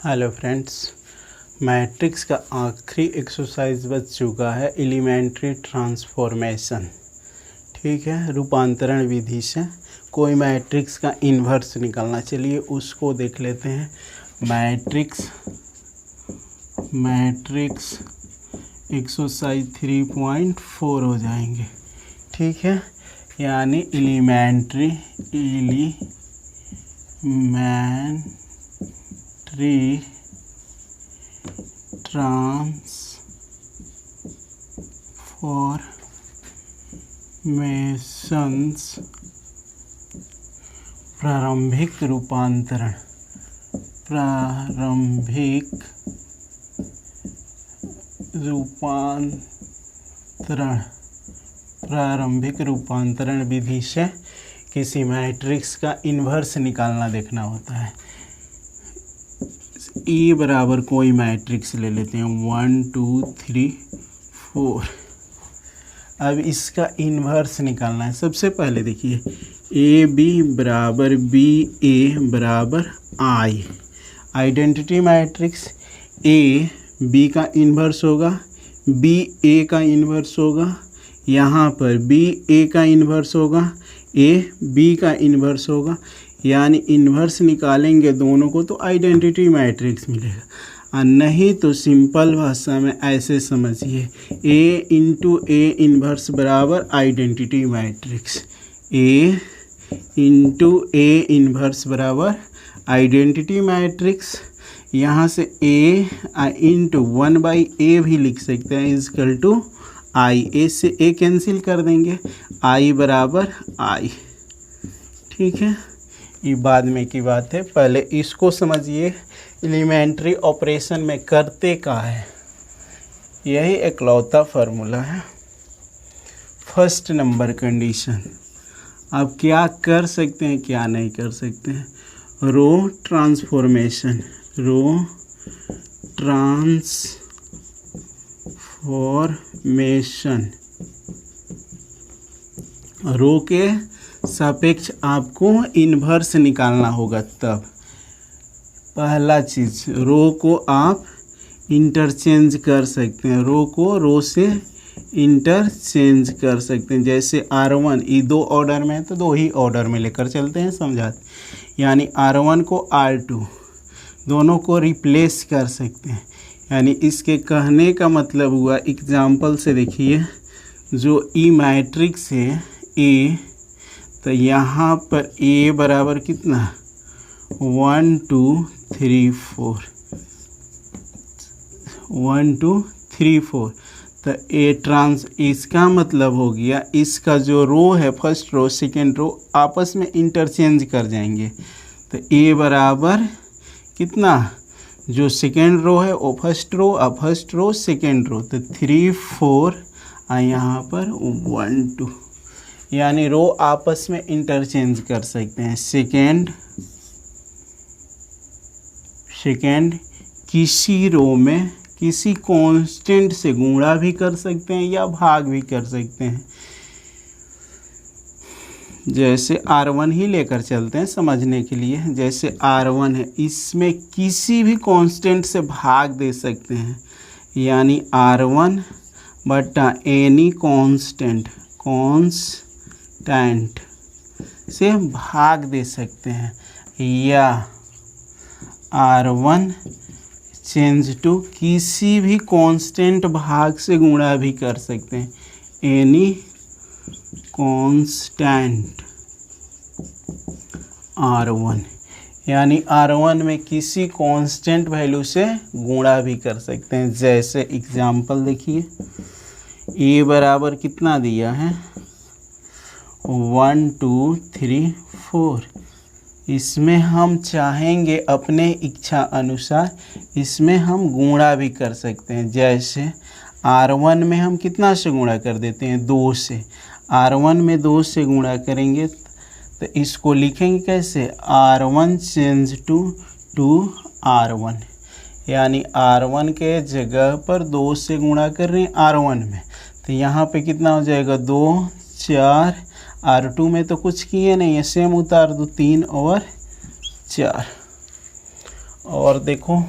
Hello friends, matrix का आखिरी exercise बच चुका है एलिमेंट्री ट्रांसफॉर्मेशन। ठीक है, रूपांतरण विधि से कोई मैट्रिक्स का इन्वर्स निकालना। चलिए उसको देख लेते हैं। मैट्रिक्स एक्सरसाइज 3.4 हो जाएंगे। ठीक है, यानी एलिमेंट्री ट्रांसफॉर्मेशंस प्रारंभिक रूपांतरण विधि से किसी मैट्रिक्स का इन्वर्स निकालना देखना होता है। ए बराबर कोई मैट्रिक्स ले लेते हैं 1 2 3 4। अब इसका इन्वर्स निकालना है। सबसे पहले देखिए ए बी बराबर बी ए बराबर आई। आइडेंटिटी मैट्रिक्स ए बी का इन्वर्स होगा, बी ए का इन्वर्स होगा, यहाँ पर बी ए का इन्वर्स होगा, ए बी का इन्वर्स होगा। यानी इन्वर्स निकालेंगे दोनों को तो आइडेंटिटी मैट्रिक्स मिलेगा, और नहीं तो सिंपल भाषा में ऐसे समझिए ए इंटू ए इन्वर्स बराबर identity matrix. A into A inverse बराबर आइडेंटिटी मैट्रिक्स। यहाँ से ए इंटू 1/a भी लिख सकते हैं इजकल टू आई। ए से ए कैंसिल कर देंगे, आई बराबर आई। ठीक है, ये बाद में की बात है, पहले इसको समझिए। एलिमेंट्री ऑपरेशन में करते का है, यही एकलौता फार्मूला है। फर्स्ट नंबर कंडीशन, आप क्या कर सकते हैं क्या नहीं कर सकते हैं। रो ट्रांसफॉर्मेशन रो के सापेक्ष आपको इन्वर्स निकालना होगा। तब पहला चीज़, रो को आप इंटरचेंज कर सकते हैं, रो को रो से इंटरचेंज कर सकते हैं। जैसे R1 ये दो ऑर्डर में है तो दो ही ऑर्डर में लेकर चलते हैं, समझाते। यानी R1 को R2 दोनों को रिप्लेस कर सकते हैं। यानी इसके कहने का मतलब हुआ, एग्जाम्पल से देखिए, जो ई मैट्रिक्स है ए, तो यहाँ पर ए बराबर कितना 1 2 3 4 1 2 3 4। तो इसका मतलब हो गया इसका जो रो है, फर्स्ट रो सेकेंड रो आपस में इंटरचेंज कर जाएंगे। तो ए बराबर कितना, जो सेकेंड रो है वो फर्स्ट रो, और फर्स्ट रो सेकेंड रो, तो 3 4 और यहाँ पर 1 2। यानी रो आपस में इंटरचेंज कर सकते हैं। सेकेंड किसी रो में किसी कांस्टेंट से गुणा भी कर सकते हैं या भाग भी कर सकते हैं। जैसे R1 ही लेकर चलते हैं समझने के लिए। जैसे R1 है, इसमें किसी भी कांस्टेंट से भाग दे सकते हैं। यानी R1 बटा एनी कांस्टेंट से भाग दे सकते हैं, या R1 चेंज टू किसी भी कांस्टेंट भाग से गुणा भी कर सकते हैं। एनी कांस्टेंट R1, यानी R1 में किसी कांस्टेंट वैल्यू से गुणा भी कर सकते हैं। जैसे एग्जाम्पल देखिए, ए बराबर कितना दिया है 1 2 3 4। इसमें हम चाहेंगे अपने इच्छा अनुसार इसमें हम गुणा भी कर सकते हैं। जैसे R1 में हम कितना से गुणा कर देते हैं 2 से। R1 में 2 से गुणा करेंगे तो इसको लिखेंगे कैसे, R1 चेंज टू R1। यानी R1 के जगह पर 2 से गुणा कर रहे हैं R1 में, तो यहाँ पे कितना हो जाएगा 2 4। R2 में तो कुछ किए नहीं है, सेम उतार दो 3 और 4। और देखो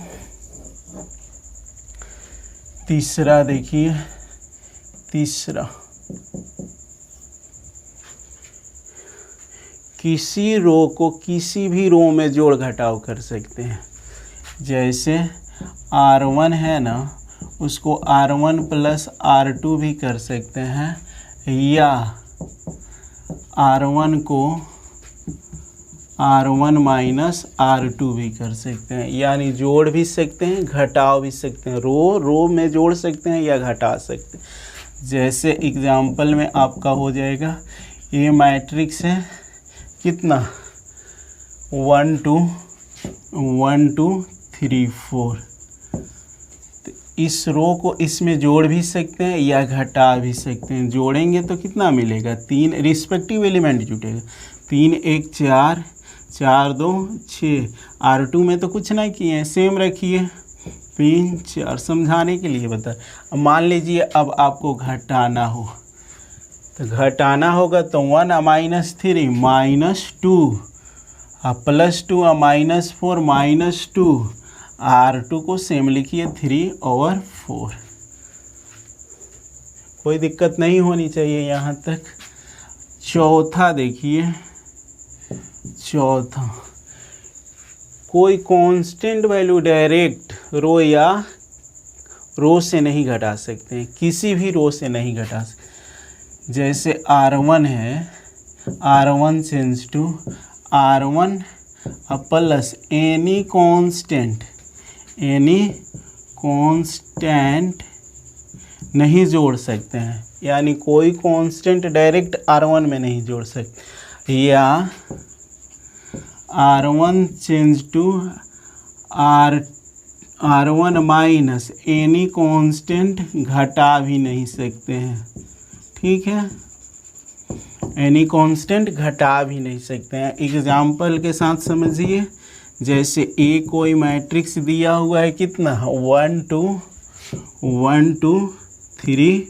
तीसरा, देखिए तीसरा, किसी रो को किसी भी रो में जोड़ घटाव कर सकते हैं। जैसे R1 है ना, उसको R1 प्लस R2 भी कर सकते हैं, या R1 को R1 माइनस R2 भी कर सकते हैं। यानी जोड़ भी सकते हैं, घटाव भी सकते हैं, रो में जोड़ सकते हैं या घटा सकते हैं। जैसे एग्जाम्पल में आपका हो जाएगा, ये मैट्रिक्स है कितना, 1 2 1 2 3 4। तो इस रो को इसमें जोड़ भी सकते हैं या घटा भी सकते हैं। जोड़ेंगे तो कितना मिलेगा, 3 रिस्पेक्टिव एलिमेंट जुटेगा, 3 1 4, 4 2 6। R2 में तो कुछ नहीं किए हैं, सेम रखिए, 3 4, समझाने के लिए बता। अब मान लीजिए अब आपको घटाना हो, तो घटाना होगा तो 1 -3 -2 +2 -4 -2। R2 को सेम लिखिए 3/4। कोई दिक्कत नहीं होनी चाहिए यहाँ तक। चौथा देखिए, चौथा, कोई कांस्टेंट वैल्यू डायरेक्ट रो या रो से नहीं घटा सकते हैं, किसी भी रो से नहीं घटा सकते। जैसे R1 है, R1 change to R1 plus any constant नहीं जोड़ सकते हैं। यानी कोई कांस्टेंट डायरेक्ट R1 में नहीं जोड़ सकते, या R1 change to R1 minus any constant घटा भी नहीं सकते हैं। ठीक है, एनी कांस्टेंट घटा भी नहीं सकते हैं। एग्जाम्पल के साथ समझिए, जैसे ए कोई मैट्रिक्स दिया हुआ है कितना, 1 2 1 2 3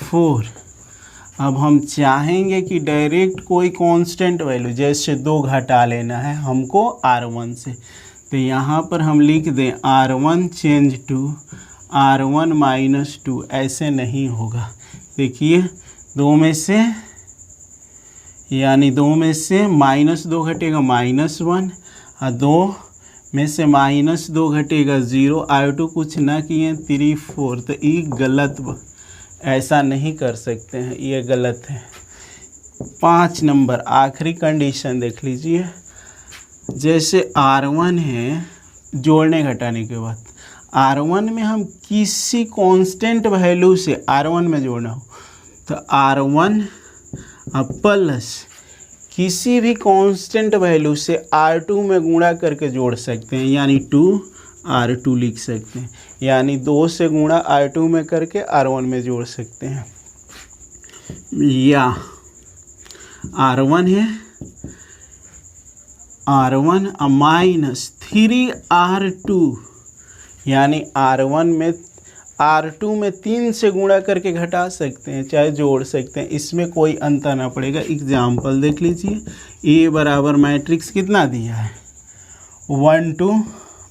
4। अब हम चाहेंगे कि डायरेक्ट कोई कांस्टेंट वैल्यू, जैसे 2 घटा लेना है हमको R1 से, तो यहाँ पर हम लिख दें R1 change to R1 minus 2। ऐसे नहीं होगा। देखिए 2 में से, यानी 2 में से -2 घटेगा -1, और 2 में से -2 घटेगा 0। R2 कुछ ना किए 3 4, तो ये गलत, ऐसा नहीं कर सकते हैं, ये गलत है। 5 नंबर आखिरी कंडीशन देख लीजिए। जैसे R1 है, जोड़ने घटाने के बाद R1 में हम किसी कांस्टेंट वैल्यू से R1 में जोड़ना हो, तो R1 प्लस किसी भी कांस्टेंट वैल्यू से R2 में गुणा करके जोड़ सकते हैं, यानी 2R2 लिख सकते हैं। यानी 2 से गुणा R2 में करके R1 में जोड़ सकते हैं। या R1 है, R1 माइनस 3R2, यानी R2 में 3 से गुणा करके घटा सकते हैं, चाहे जोड़ सकते हैं, इसमें कोई अंतर ना पड़ेगा। एग्जाम्पल देख लीजिए, ए बराबर मैट्रिक्स कितना दिया है, 1 2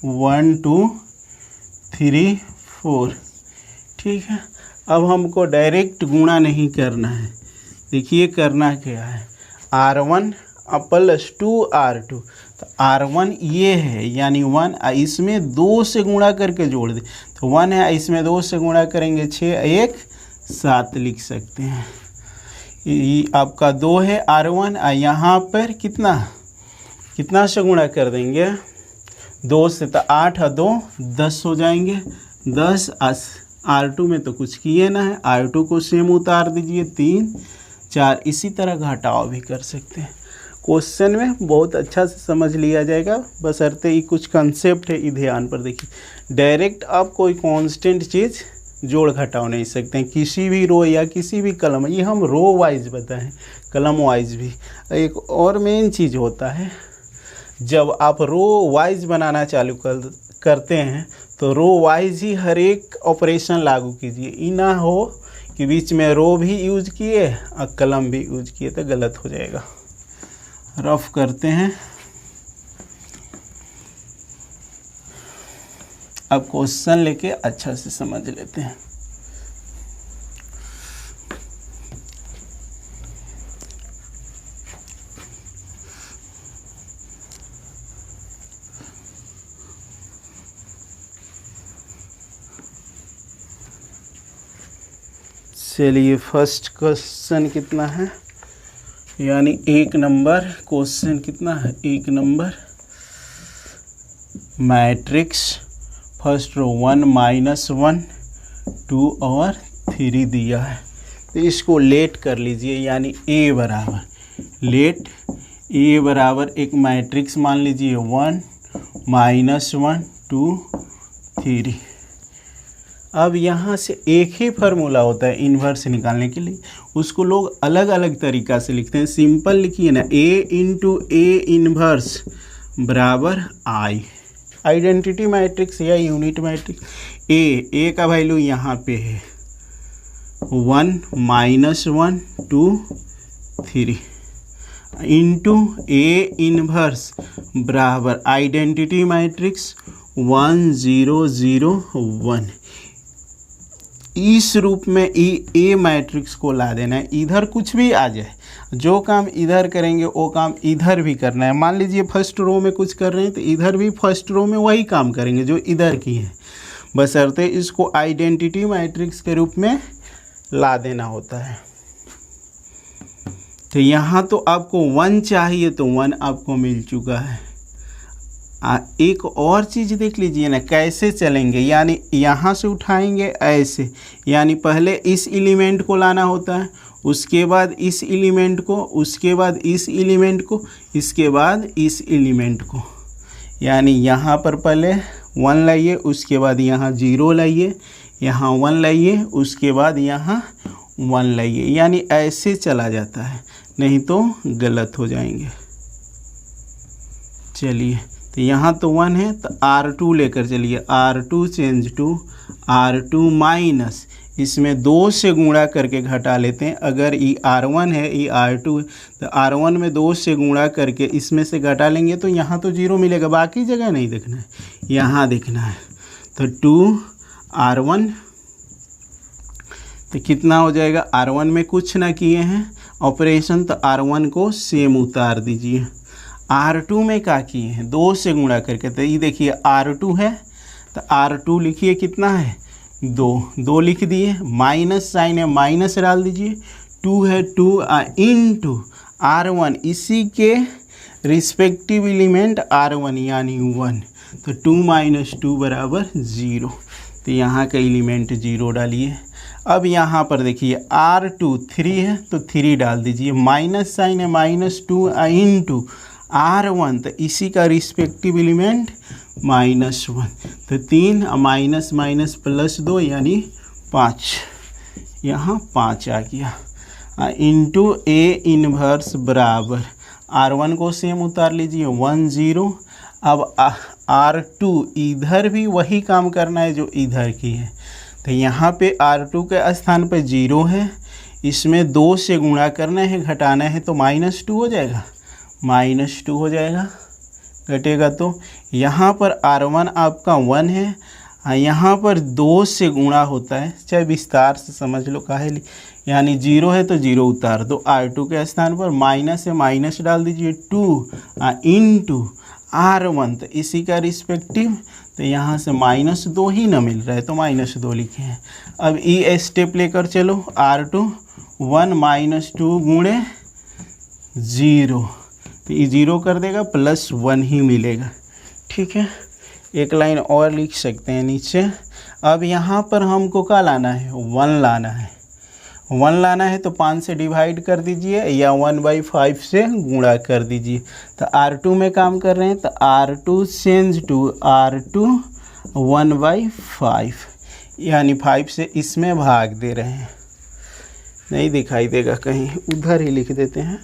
1 2 3 4। ठीक है, अब हमको डायरेक्ट गुणा नहीं करना है। देखिए करना क्या है, R1 प्लस 2R2, तो R1 ये है, यानी 1, इसमें 2 से गुणा करके जोड़ दे, तो 1 है, इसमें 2 से गुणा करेंगे 6 1 7 लिख सकते हैं। ये आपका 2 है R1, यहाँ पर कितना से गुणा कर देंगे, 2 से, तो 8 और 2 10 हो जाएंगे, 10। R2 में तो कुछ किए ना है, R2 को सेम उतार दीजिए, 3 4। इसी तरह घटाव भी कर सकते हैं। क्वेश्चन में बहुत अच्छा से समझ लिया जाएगा, बशर्ते ये कुछ कंसेप्ट है, ये ध्यान पर देखिए। डायरेक्ट आप कोई कांस्टेंट चीज़ जोड़ घटाव नहीं सकते हैं, किसी भी रो या किसी भी कलम। ये हम रो वाइज बताएं, कलम वाइज भी। एक और मेन चीज़ होता है, जब आप रो वाइज बनाना चालू करते हैं तो रो वाइज ही हर एक ऑपरेशन लागू कीजिए। ये ना हो कि बीच में रो भी यूज किए और कलम भी यूज किए, तो गलत हो जाएगा। रफ करते हैं, अब क्वेश्चन लेके अच्छा से समझ लेते हैं। चलिए फर्स्ट क्वेश्चन कितना है, यानी 1 नंबर क्वेश्चन कितना है, 1 नंबर मैट्रिक्स फर्स्ट रो 1 -1 2 और 3 दिया है। तो इसको लेट कर लीजिए, यानी ए बराबर लेट ए बराबर एक मैट्रिक्स मान लीजिए 1 -1 2 3। अब यहाँ से एक ही फार्मूला होता है इन्वर्स निकालने के लिए, उसको लोग अलग अलग तरीक़ा से लिखते हैं। सिंपल लिखिए ना, ए इंटू ए इन्वर्स बराबर आई, आइडेंटिटी मैट्रिक्स या यूनिट मैट्रिक्स। ए का वैल्यू यहाँ पे है 1 -1 2 3 इंटू ए इन्वर्स बराबर आइडेंटिटी मैट्रिक्स 1 0 0 1। इस रूप में ए मैट्रिक्स को ला देना है, इधर कुछ भी आ जाए, जो काम इधर करेंगे वो काम इधर भी करना है। मान लीजिए फर्स्ट रो में कुछ कर रहे हैं तो इधर भी फर्स्ट रो में वही काम करेंगे जो इधर की है, बशर्ते इसको आइडेंटिटी मैट्रिक्स के रूप में ला देना होता है। तो यहाँ तो आपको 1 चाहिए तो 1 आपको मिल चुका है। एक और चीज़ देख लीजिए ना, कैसे चलेंगे, यानी यहाँ से उठाएंगे ऐसे, यानी पहले इस एलिमेंट को लाना होता है, उसके बाद इस एलिमेंट को, उसके बाद इस एलिमेंट को, इसके बाद इस एलिमेंट को। यानी यहाँ पर पहले 1 लाइए, उसके बाद यहाँ 0 लाइए, यहाँ 1 लाइए, उसके बाद यहाँ 1 लाइए, यानी ऐसे चला जाता है, नहीं तो गलत हो जाएंगे। चलिए तो यहाँ तो 1 है तो R2 लेकर चलिए, R2 change to R2 minus, इसमें 2 से गुणा करके घटा लेते हैं। अगर ये R1 है ये R2 है तो R1 में 2 से गुणा करके इसमें से घटा लेंगे तो यहाँ तो 0 मिलेगा, बाकी जगह नहीं देखना है, यहाँ देखना है। तो 2R1 तो कितना हो जाएगा, R1 में कुछ ना किए हैं ऑपरेशन तो R1 को सेम उतार दीजिए। R2 में क्या किए हैं, 2 से गुणा करके, तो ये देखिए R2 है तो R2 लिखिए कितना है 2 लिख दिए, माइनस साइन है माइनस डाल दीजिए, 2 है 2 इंटू R1 इसी के रिस्पेक्टिव एलिमेंट R1 यानी 1, तो 2 - 2 बराबर 0, तो यहाँ का एलिमेंट 0 डालिए। अब यहाँ पर देखिए R2 3 है तो 3 डाल दीजिए, माइनस साइन है -2 इंटू R1 तो इसी का रिस्पेक्टिव एलिमेंट -1, तो 3 माइनस माइनस प्लस 2 यानी 5, यहाँ 5 आ गया। इंटू ए इन्वर्स बराबर R1 को सेम उतार लीजिए 1 0। अब R2 इधर भी वही काम करना है जो इधर की है, तो यहाँ पे R2 के स्थान पे 0 है, इसमें 2 से गुणा करना है, घटाना है तो -2 हो जाएगा, -2 हो जाएगा, घटेगा तो यहाँ पर R1 आपका 1 है, यहाँ पर 2 से गुणा होता है, चाहे विस्तार से समझ लो काहे लिए, यानी 0 है तो 0 उतार दो, R2 के स्थान पर माइनस है माइनस डाल दीजिए 2 इंटू R1 तो इसी का रिस्पेक्टिव, तो यहाँ से -2 ही ना मिल रहा है तो -2 लिखे हैं। अब ये स्टेप लेकर चलो, R2 1 - 2 गुणे 0 तो ये 0 कर देगा, +1 ही मिलेगा, ठीक है। एक लाइन और लिख सकते हैं नीचे। अब यहाँ पर हमको क्या लाना है, 1 लाना है, 1 लाना है तो 5 से डिवाइड कर दीजिए या 1/5 से गुणा कर दीजिए। तो R2 में काम कर रहे हैं तो R2 चेंज टू R2 1/5, यानी 5 से इसमें भाग दे रहे हैं, नहीं दिखाई देगा कहीं, उधर ही लिख देते हैं।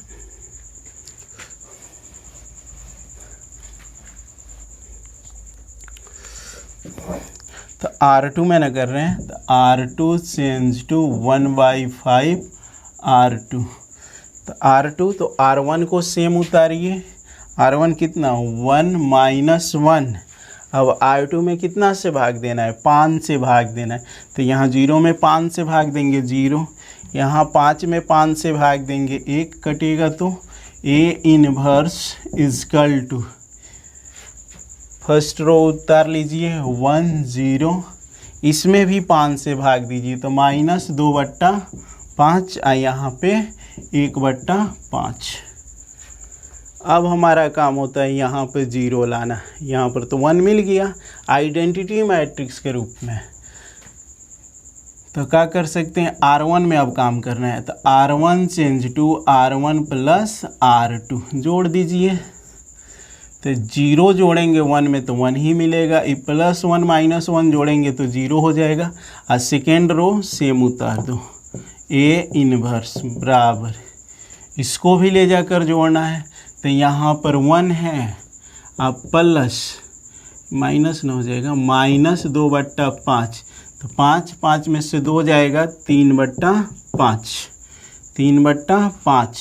तो R2 में न कर रहे हैं तो R2 चेंज टू 1/5 R2, तो R2 तो R1 को सेम उतारिए, R1 कितना 1 - 1 अब R2 में कितना से भाग देना है, 5 से भाग देना है। तो यहाँ 0 में 5 से भाग देंगे 0, यहाँ 5 में 5 से भाग देंगे 1 कटेगा, तो A inverse is equal to, first row उतार लीजिए 1 0, इसमें भी 5 से भाग दीजिए तो -2/5, यहाँ पे 1/5। अब हमारा काम होता है यहाँ पे 0 लाना, यहाँ पर तो 1 मिल गया आइडेंटिटी मैट्रिक्स के रूप में। तो क्या कर सकते हैं, R1 में अब काम करना है, तो R1 change to R1 plus R2 जोड़ दीजिए। तो 0 जोड़ेंगे 1 में तो 1 ही मिलेगा, +1 -1 जोड़ेंगे तो 0 हो जाएगा। और सेकेंड रो सेम उतार दो, A इनवर्स बराबर, इसको भी ले जाकर जोड़ना है। तो यहाँ पर 1 है, अब प्लस माइनस ना हो जाएगा -2/5, तो 5 में से 2 जाएगा 3/5, 3/5।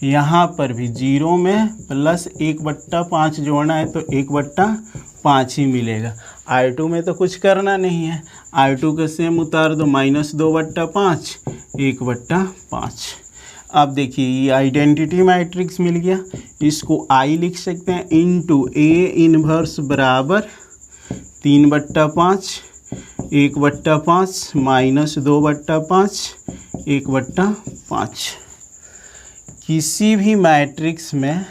यहाँ पर भी 0 में प्लस 1/5 जोड़ना है तो 1/5 ही मिलेगा। R2 में तो कुछ करना नहीं है, R2 का सेम उतार दो, -2/5, 1/5। अब देखिए ये आइडेंटिटी मैट्रिक्स मिल गया, इसको I लिख सकते हैं इनटू A इनवर्स बराबर 3/5, 1/5 -2/5, 1/5। किसी भी मैट्रिक्स में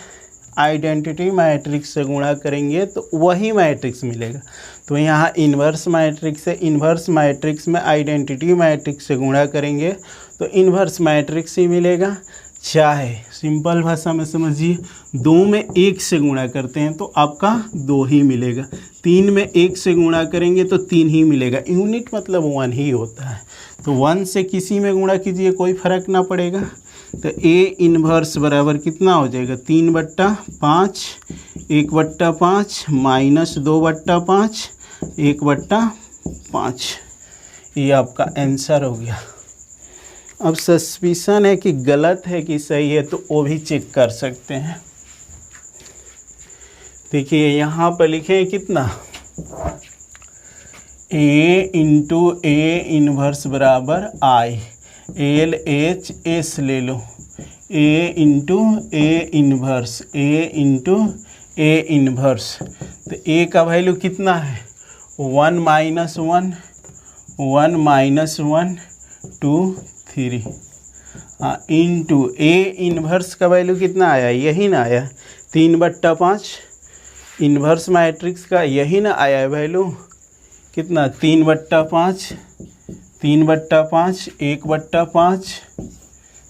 आइडेंटिटी मैट्रिक्स से गुणा करेंगे तो वही मैट्रिक्स मिलेगा। तो यहाँ इन्वर्स मैट्रिक्स है, इन्वर्स मैट्रिक्स में आइडेंटिटी मैट्रिक्स से गुणा करेंगे तो इन्वर्स मैट्रिक्स ही मिलेगा। चाहे सिंपल भाषा में समझिए, 2 में 1 से गुणा करते हैं तो आपका 2 ही मिलेगा, 3 में 1 से गुणा करेंगे तो 3 ही मिलेगा। यूनिट मतलब 1 ही होता है, तो 1 से किसी में गुणा कीजिए कोई फर्क ना पड़ेगा। तो A इन्वर्स बराबर कितना हो जाएगा, 3/5, 1/5 -2/5, 1/5। ये आपका आंसर हो गया। अब सस्पिशन है कि गलत है कि सही है तो वो भी चेक कर सकते हैं। देखिए यहाँ पर लिखे हैं कितना, A इंटू A इन्वर्स बराबर I, LHS ले लो, A into A inverse, A into A inverse. तो A का वैल्यू कितना है, 1 -1, 1 -1 2 3, इंटू A इन्वर्स का वैल्यू कितना आया, यही ना आया 3/5। इन्वर्स मैट्रिक्स का यही ना आया है वैल्यू, कितना 3/5, 3/5, 1/5,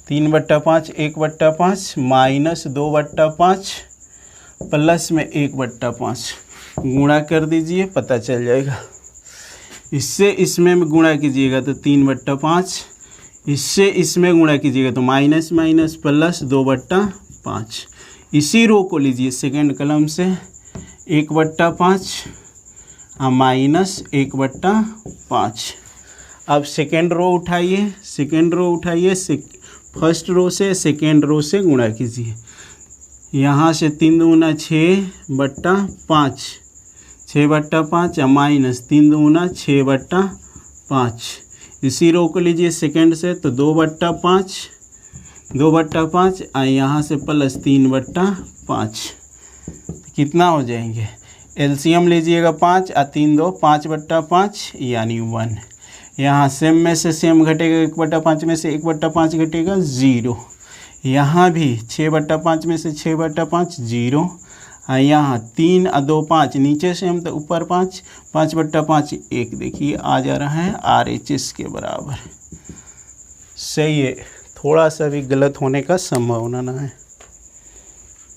3/5, 1/5 -2/5 प्लस में 1/5 गुणा कर दीजिए, पता चल जाएगा। इससे इसमें गुणा कीजिएगा तो 3/5, इससे इसमें गुणा कीजिएगा तो माइनस माइनस प्लस 2/5। इसी रो को लीजिए सेकेंड कलम से, 1/5 माइनस 1/5। अब सेकेंड रो उठाइए, सेकेंड रो उठाइए, फर्स्ट रो से सेकेंड रो से गुणा कीजिए। यहाँ से 3 दूना 6/5, 6/5 माइनस 3 दूना 6/5। इसी रो को लीजिए सेकेंड से तो 2/5, 2/5 यहाँ से प्लस 3/5, कितना हो जाएंगे, एलसीएम लीजिएगा 5 और 3 2 5/5 यानी 1। यहाँ सेम में से सेम घटेगा, 1/5 में से 1/5 घटेगा 0। यहाँ भी 6/5 में से 6/5 0। यहाँ 3 और 2 5, नीचे से हम तो ऊपर 5, 5/5 1, देखिए आ जा रहा है RHS के बराबर। सही है, थोड़ा सा भी गलत होने का संभावना ना है।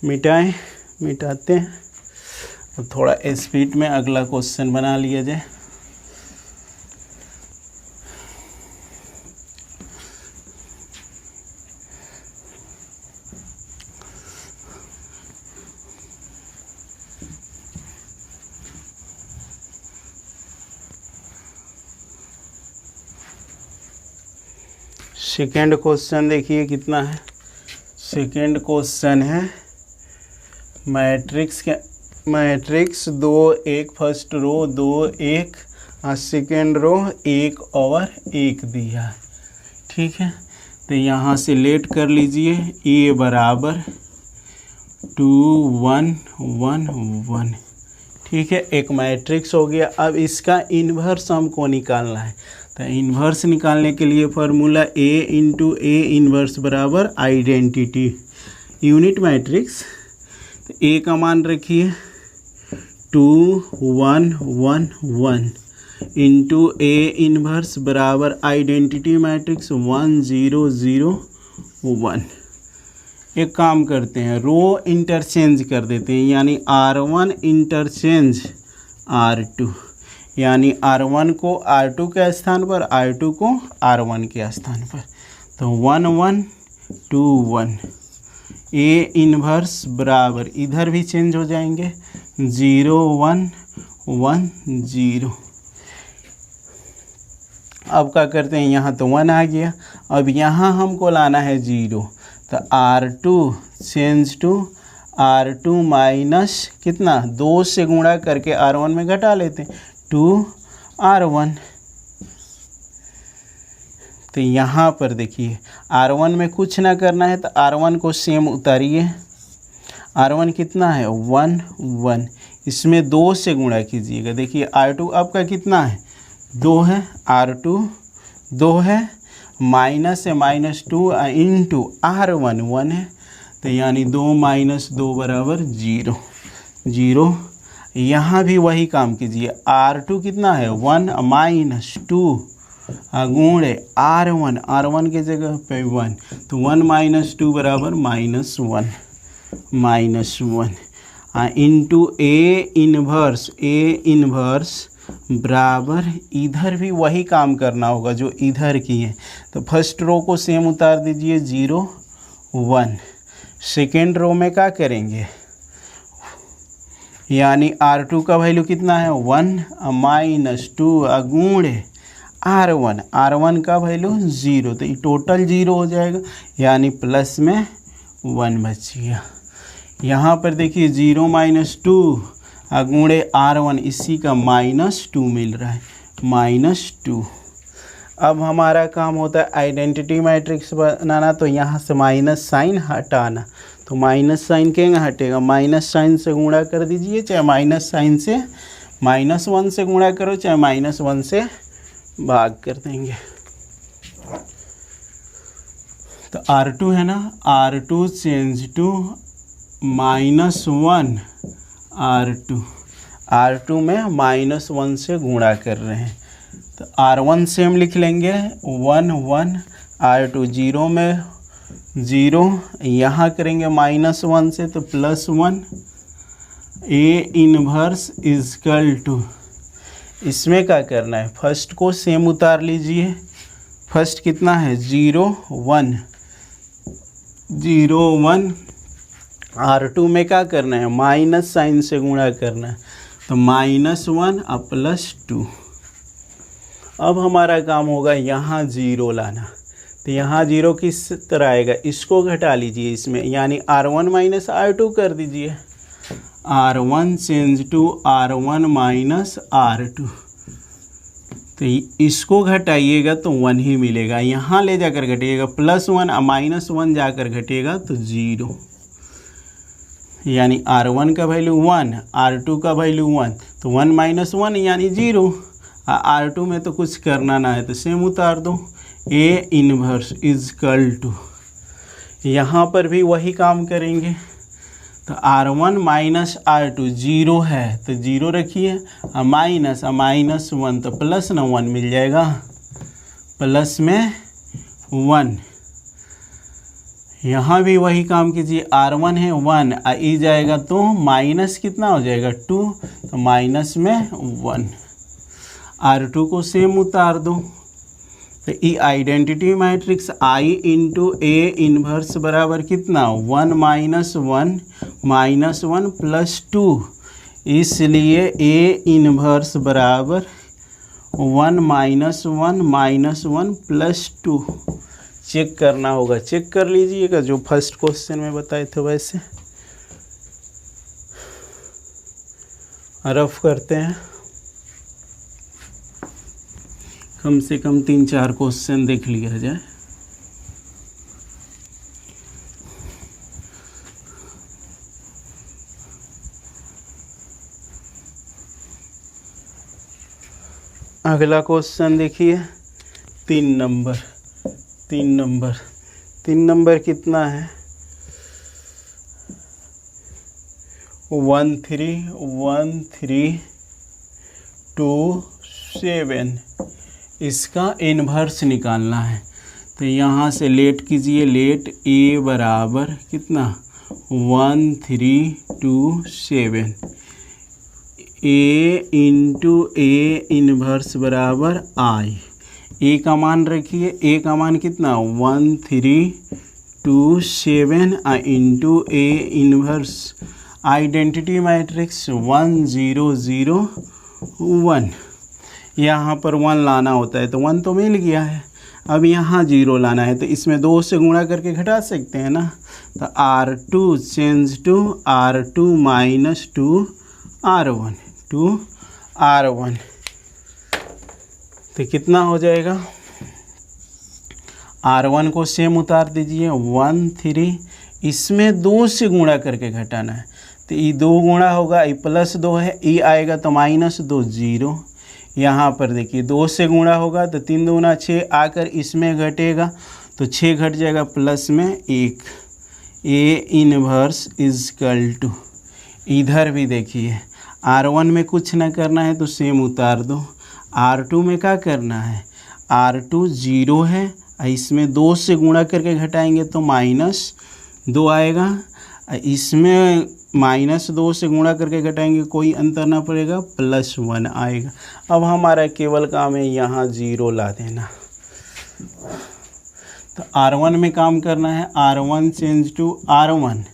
मिटाएं, मिटाते हैं। अब थोड़ा स्पीड में अगला क्वेश्चन बना लिया जाए। सेकेंड क्वेश्चन देखिए कितना है। सेकेंड क्वेश्चन है मैट्रिक्स के matrix 2 1 first row 2 1 second row 1 और 1 दिया है। ठीक है, तो यहाँ से लेट कर लीजिए ए बराबर 2 1 1 1। ठीक है, एक मैट्रिक्स हो गया। अब इसका इन्वर्स हमको निकालना है। तो इन्वर्स निकालने के लिए formula A into A inverse बराबर आइडेंटिटी यूनिट मैट्रिक्स। तो ए का मान रखिए 2 1 1 1 इंटू ए इन्वर्स बराबर आइडेंटिटी मैट्रिक्स 1 0 0 1। एक काम करते हैं, रो इंटरचेंज कर देते हैं, यानी R1 इंटरचेंज R2, यानी R1 को R2 के स्थान पर, R2 को R1 के स्थान पर। तो 1 1 2 1 ए इन्वर्स बराबर इधर भी चेंज हो जाएंगे 0 1 1 0। अब क्या करते हैं, यहाँ तो 1 आ गया, अब यहाँ हमको लाना है 0। तो R2 change to R2 minus कितना 2 से गुणा करके R1 में घटा लेते हैं 2 R1। तो यहाँ पर देखिए R1 में कुछ ना करना है, तो R1 को सेम उतारिए। R1 कितना है 1 1, इसमें 2 से गुणा कीजिएगा। देखिए R2 आपका कितना है 2 है, R2 2 है, माइनस है -2 इंटू R1 1 है, तो यानी 2 - 2 बराबर 0 0। यहाँ भी वही काम कीजिए, R2 कितना है 1 - 2 गुणे R1, R1 के जगह पे 1, तो 1 - 2 बराबर -1 इंटू ए इन्वर्स बराबर इधर भी वही काम करना होगा जो इधर की है। तो फर्स्ट रो को सेम उतार दीजिए 0 1। सेकेंड रो में क्या करेंगे, यानी R2 का वैल्यू कितना है 1 - 2 गुणे R1, R1 का वैल्यू 0, तो ये टोटल 0 हो जाएगा, यानी प्लस में 1 बच गया। यहाँ पर देखिए 0 - 2 गुणे R1, इसी का -2 मिल रहा है -2। अब हमारा काम होता है आइडेंटिटी मैट्रिक्स बनाना, तो यहाँ से माइनस साइन हटाना। तो माइनस साइन क्या हटेगा, माइनस साइन से गुणा कर दीजिए, चाहे माइनस साइन से -1 से गुणा करो, चाहे -1 से भाग कर देंगे। तो R2 है ना, R2 चेंज टू -1 R2 में -1 से गुणा कर रहे हैं। तो R1 सेम लिख लेंगे 1 1 R2 0 में 0, यहाँ करेंगे -1 से तो +1 ए इन्वर्स इजकल टू, इसमें क्या करना है, फर्स्ट को सेम उतार लीजिए। फर्स्ट कितना है 0 1 0 1, R2 में क्या करना है माइनस साइन से गुणा करना है, तो -1 और +2। अब हमारा काम होगा यहाँ 0 लाना। तो यहाँ 0 किस तरह आएगा, इसको घटा लीजिए इसमें, यानी R1 - R2 कर दीजिए। R1 change to R1 - R2, तो इसको घटाइएगा तो 1 ही मिलेगा। यहाँ ले जाकर घटिएगा +1 और -1 जाकर घटिएगा तो 0, यानी R1 का वैल्यू 1, R2 का वैल्यू 1, तो 1 - 1 यानी 0। R2 में तो कुछ करना ना है, तो सेम उतार दो, ए इन्वर्स इजकल टू, यहाँ पर भी वही काम करेंगे। तो R1 - R2 0 है तो 0 रखिए, -1 तो प्लस ना 1 मिल जाएगा, प्लस में 1। यहाँ भी वही काम कीजिए, R1 है 1 ई जाएगा तो माइनस कितना हो जाएगा 2, तो माइनस में 1। R2 को सेम उतार दो, तो ई identity matrix I into A inverse बराबर कितना 1 - 1 +2, इसलिए ए इन्वर्स बराबर 1 - 1 +2। चेक करना होगा, चेक कर लीजिएगा जो फर्स्ट क्वेश्चन में बताए थे वैसे। रफ करते हैं, कम से कम 3-4 क्वेश्चन देख लिया जाए। अगला क्वेश्चन देखिए 3 नंबर कितना है 1327, इसका इन्वर्स निकालना है। तो यहाँ से लेट कीजिए, लेट ए बराबर कितना 1327, ए इंटू ए इन्वर्स बराबर आई। ए का मान रखिए, ए का मान कितना 1327 into A inverse identity matrix 1001। यहाँ पर 1 लाना होता है तो 1 तो मिल गया है। अब यहाँ 0 लाना है तो इसमें 2 से गुणा करके घटा सकते हैं ना। तो R2 change to R2 minus 2R1 2R1, तो कितना हो जाएगा। R1 को सेम उतार दीजिए 13, इसमें 2 से गुणा करके घटाना है तो ये 2 गुणा होगा, ये +2 है, ये आएगा तो -2 0। यहाँ पर देखिए 2 से गुणा होगा तो 3 दूना 6 आकर इसमें घटेगा तो 6 घट जाएगा प्लस में 1। ए इन्वर्स इजकल टू, इधर भी देखिए R1 में कुछ ना करना है तो सेम उतार दो। R2 में क्या करना है, R2 0 है, इसमें 2 से गुणा करके घटाएंगे तो -2 आएगा, इसमें -2 से गुणा करके घटाएंगे कोई अंतर ना पड़ेगा +1 आएगा। अब हमारा केवल काम है यहाँ 0 ला देना। तो R1 में काम करना है, R1 change to R1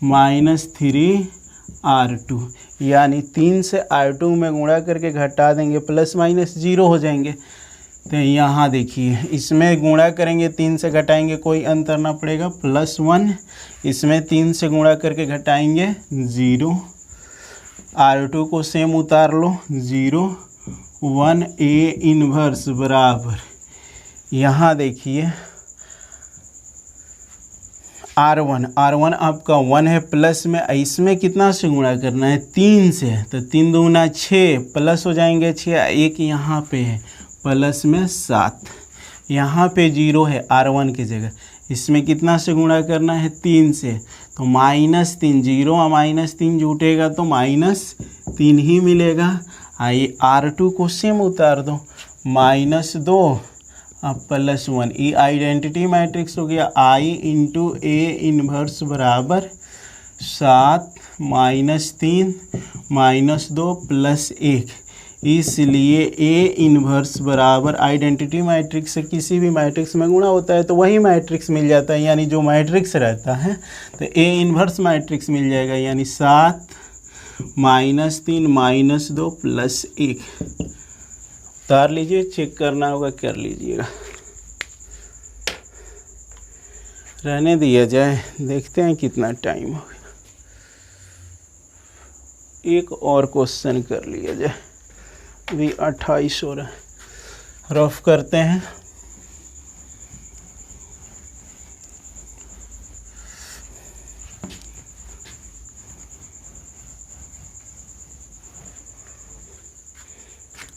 -3R2, यानी 3 से R2 में गुणा करके घटा देंगे ±0 हो जाएंगे। तो यहाँ देखिए इसमें गुणा करेंगे 3 से घटाएंगे कोई अंतर ना पड़ेगा +1, इसमें 3 से गुणा करके घटाएंगे 0। R2 को सेम उतार लो 0 1 ए इन्वर्स बराबर, यहाँ देखिए R1 आपका 1 है प्लस में, इसमें कितना से गुणा करना है 3 से, तो 3 दूना 6 प्लस हो जाएंगे 6, एक यहाँ पे है प्लस में 7, यहाँ पे 0 है R1 की जगह, इसमें कितना से गुणा करना है 3 से, तो -3, 0 और -3 जुटेगा तो -3 ही मिलेगा। आइए R2 को सेम उतार दो -2 +1, ये आइडेंटिटी मैट्रिक्स हो गया I इंटू ए इन्वर्स बराबर 7 -3 -2 +1, इसलिए ए इन्वर्स बराबर आइडेंटिटी मैट्रिक्स से किसी भी मैट्रिक्स में गुणा होता है तो वही मैट्रिक्स मिल जाता है, यानी जो मैट्रिक्स रहता है तो ए इन्वर्स मैट्रिक्स मिल जाएगा, यानी 7 -3 -2 +1। उतार लीजिए, चेक करना होगा कर लीजिएगा, रहने दिया जाए, देखते हैं कितना टाइम हो गया। एक और क्वेश्चन कर लिया जाए, अभी 28 हो रहा है, रफ करते हैं।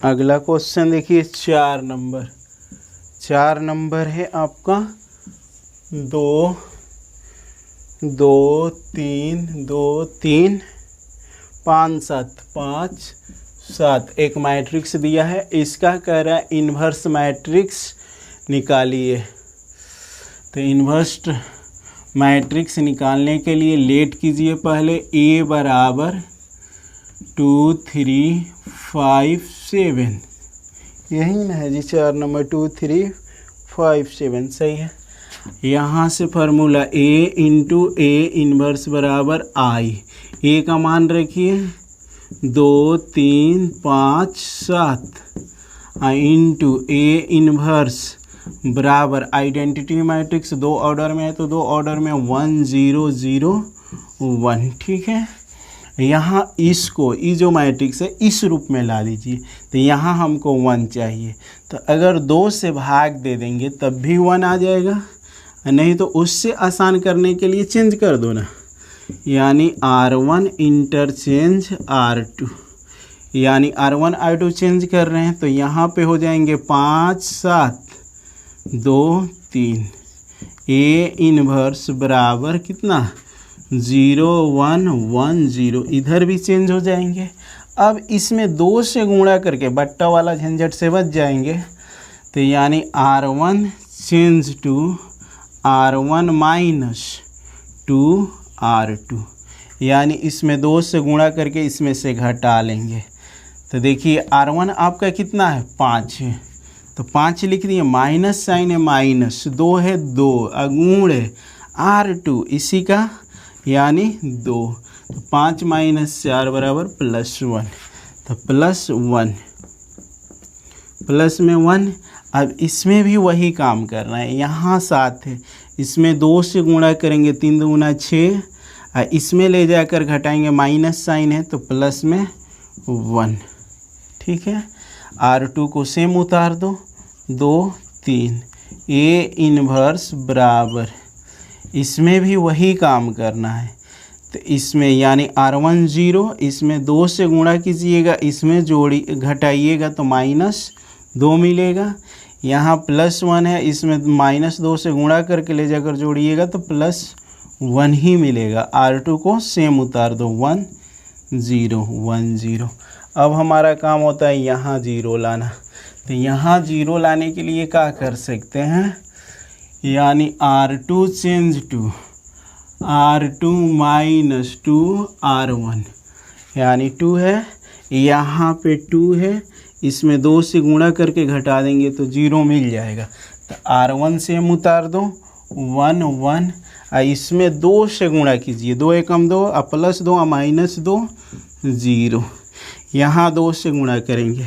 अगला क्वेश्चन देखिए 4 नंबर है आपका 2 2 3 2 3 5 7 5 7, एक मैट्रिक्स दिया है, इसका कह रहा है इन्वर्स मैट्रिक्स निकालिए। तो इन्वर्स मैट्रिक्स निकालने के लिए लेट कीजिए, पहले A बराबर 2 3 5 7, यही ना है जी 4 नंबर 2 3 5 7 सही है। यहाँ से formula A into A inverse बराबर I, A का मान रखिए 2 3 5 7 इंटू ए इन्वर्स बराबर आइडेंटिटी मैट्रिक्स 2 ऑर्डर में है तो 2 ऑर्डर में 1 0 0 1, ठीक है। यहाँ इसको ई जो मैट्रिक्स है इस रूप में ला लीजिए। तो यहाँ हमको 1 चाहिए, तो अगर 2 से भाग दे देंगे तब भी 1 आ जाएगा, नहीं तो उससे आसान करने के लिए चेंज कर दो ना, यानी R1 इंटरचेंज R2, यानी R1 R2 चेंज कर रहे हैं तो यहाँ पे हो जाएंगे 5 7 2 3, A इन्वर्स बराबर कितना 0 1 1 0, इधर भी चेंज हो जाएंगे। अब इसमें 2 से गुणा करके बट्टा वाला झंझट से बच जाएंगे, तो यानी R1 change to R1 minus 2 R2, यानी इसमें 2 से गुणा करके इसमें से घटा लेंगे। तो देखिए R1 आपका कितना है 5 है, तो 5 लिख दिए, माइनस साइन है माइनस, 2 है 2, अगुण है R2 इसी का यानी 2, तो 5 माइनस 4 बराबर +1, तो +1 प्लस में 1। अब इसमें भी वही काम करना है, यहाँ 7 है, इसमें 2 से गुणा करेंगे 3 दूना 6, इसमें ले जाकर घटाएंगे माइनस साइन है तो प्लस में 1, ठीक है। R2 को सेम उतार दो, 2 3, A इन्वर्स बराबर, इसमें भी वही काम करना है, तो इसमें यानी R1 0, इसमें 2 से गुणा कीजिएगा, इसमें जोड़ी घटाइएगा तो -2 मिलेगा, यहाँ +1 है, इसमें -2 से गुणा करके ले जाकर जोड़िएगा तो +1 ही मिलेगा। R2 को सेम उतार दो, 1 0 1 0। अब हमारा काम होता है यहाँ 0 लाना, तो यहाँ 0 लाने के लिए क्या कर सकते हैं, यानी R2 change to R2 minus 2 R1, यानी 2 है, यहाँ पे 2 है, इसमें 2 से गुणा करके घटा देंगे तो 0 मिल जाएगा, तो R1 सेम उतार दो 1 1, इसमें 2 से गुणा कीजिए, 2 एकम 2 +2 -2 0, यहाँ 2 से गुणा करेंगे,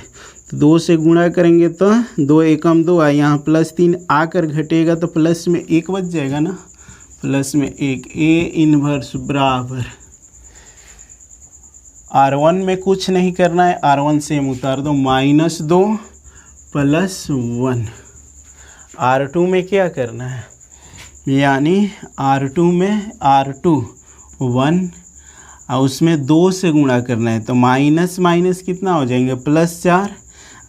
तो 2 से गुणा करेंगे तो 2 एकम 2, यहाँ +3 आकर घटेगा तो प्लस में 1 बच जाएगा ना, प्लस में 1, A इन्वर्स बराबर, R1 में कुछ नहीं करना है, R1 सेम उतार दो, -2 +1। R2 में क्या करना है, यानी R2 में R2 1 और उसमें 2 से गुणा करना है, तो माइनस माइनस कितना हो जाएंगे +4,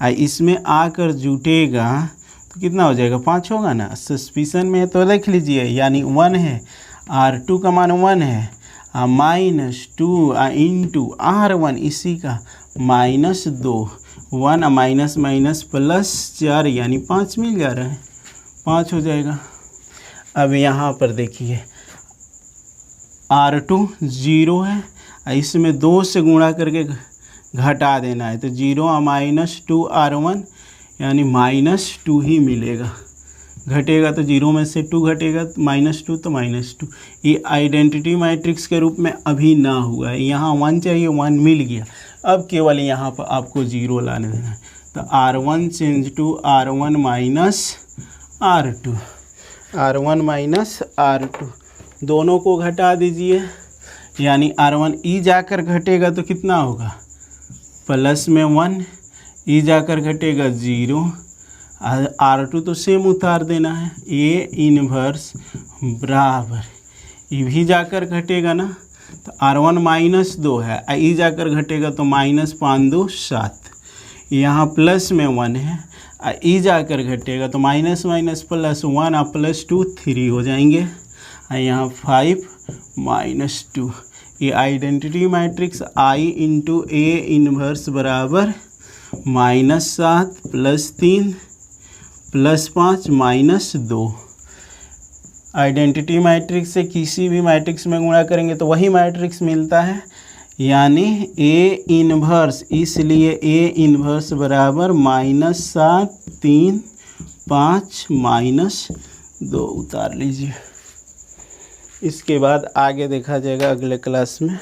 इसमें आकर जुटेगा तो कितना हो जाएगा 5 होगा ना, सस्पिशन में है तो लिख लीजिए, यानी 1 है, R2 का मान 1 है, -2 इंटू R1 इसी का -2, 1 माइनस माइनस +4 यानी 5 मिल जा रहा है, 5 हो जाएगा। अब यहाँ पर देखिए R2 0 है, इसमें 2 से गुणा करके घटा देना है, तो 0 -2 R1 यानी -2 ही मिलेगा, घटेगा तो 0 में से 2 घटेगा, -2 तो -2, ये आइडेंटिटी मैट्रिक्स के रूप में अभी ना हुआ है, यहाँ 1 चाहिए 1 मिल गया, अब केवल यहाँ पर आपको 0 लाने देना है, तो R1 change to R1 minus R2, R1 minus R2 दोनों को घटा दीजिए, यानी R1 ई जाकर घटेगा तो कितना होगा प्लस में 1, ई जाकर घटेगा 0, R2 तो सेम उतार देना है, A इन्वर्स बराबर, ई भी जाकर घटेगा ना, तो R1 -2 है, ई जाकर घटेगा तो -5 2 7, यहाँ प्लस में 1 है, ई जाकर घटेगा तो माइनस माइनस +1 +2 3 हो जाएंगे, यहाँ 5 -2, ये identity matrix I into A inverse बराबर -7 +3 +5 -2। आइडेंटिटी मैट्रिक्स से किसी भी मैट्रिक्स में गुणा करेंगे तो वही मैट्रिक्स मिलता है, यानी A इन्वर्स, इसलिए A इन्वर्स बराबर -7 3 5 -2 उतार लीजिए। इसके बाद आगे देखा जाएगा अगले क्लास में।